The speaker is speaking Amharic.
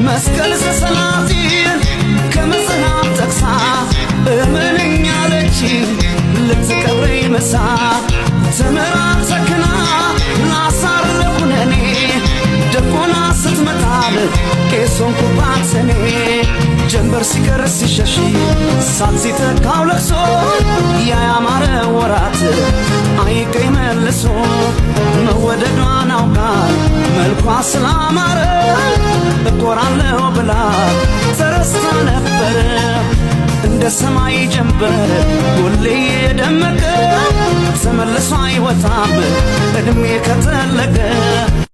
መስቀል ዘሰላዚን ከመጽሐፍ ጠቅሳ እምንኛ ለቺ ልትቀብረኝ መሳ ተምራ ሰክና ላሳር ለኩነኔ ደቆና ስትመጣል ቄሶን ኩባት ሰኔ ጀንበር ሲቀር ሲሸሽ ሳት ሲተካው ለቅሶ ያያማረ ወራት አይቀይ መልሶ መወደዷን አውቃ መልኳ ስላማረ እኮራለሁ ብላ ተረስታ ነበር እንደ ሰማይ ጀንበር ሁሌ የደመቀ ተመልሶ አይወጣም እድሜ ከተለቀ